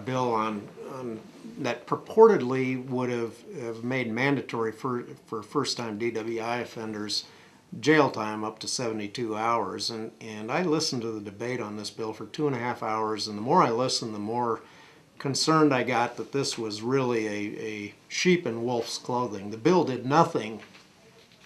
bill on that purportedly would have made mandatory for first-time DWI offenders jail time up to 72 hours. And I listened to the debate on this bill for 2.5 hours, and the more I listened, the more concerned I got that this was really a sheep in wolf's clothing. The bill did nothing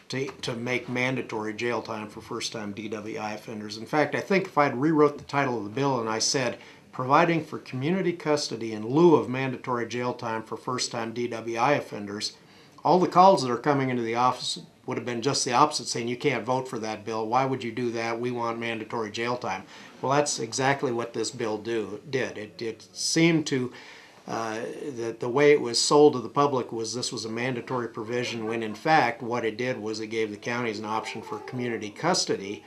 to make mandatory jail time for first-time DWI offenders. In fact, I think if I'd rewrote the title of the bill and I said, providing for community custody in lieu of mandatory jail time for first-time DWI offenders, all the calls that are coming into the office would have been just the opposite, saying you can't vote for that bill. Why would you do that? We want mandatory jail time. Well, that's exactly what this bill did. It seemed to, that the way it was sold to the public was this was a mandatory provision, when in fact what it did was it gave the counties an option for community custody.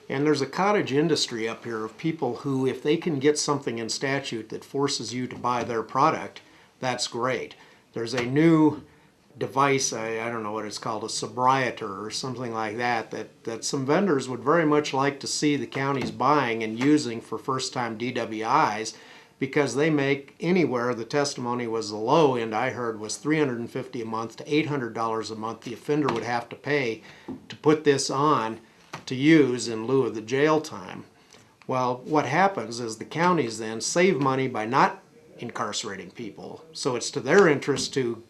And there's a cottage industry up here of people who, if they can get something in statute that forces you to buy their product, that's great. There's a new device, I don't know what it's called, a sobriator or something like that, that some vendors would very much like to see the counties buying and using for first-time DWIs, because they make anywhere, the testimony was the low end I heard was $350 a month to $800 a month the offender would have to pay to put this on to use in lieu of the jail time. Well, what happens is the counties then save money by not incarcerating people, so it's to their interest to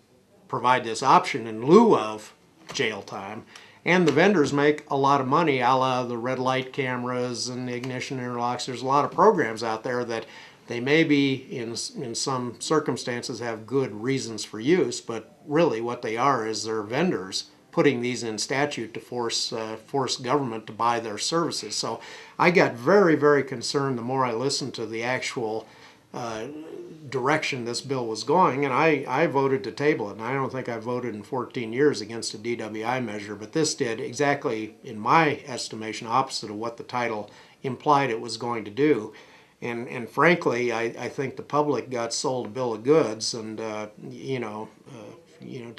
provide this option in lieu of jail time, and the vendors make a lot of money, a la the red light cameras and the ignition interlocks. There's a lot of programs out there that they may be in some circumstances have good reasons for use, but really what they are is they're vendors putting these in statute to force government to buy their services. So I got very, very concerned the more I listened to the actual direction this bill was going, and I voted to table it. And I don't think I voted in 14 years against a DWI measure, but this did exactly, in my estimation, opposite of what the title implied it was going to do. And frankly, I think the public got sold a bill of goods, and to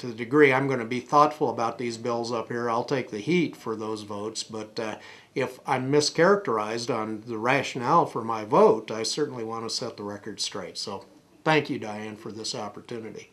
the degree I'm going to be thoughtful about these bills up here, I'll take the heat for those votes. But if I'm mischaracterized on the rationale for my vote, I certainly want to set the record straight. So thank you, Diane, for this opportunity.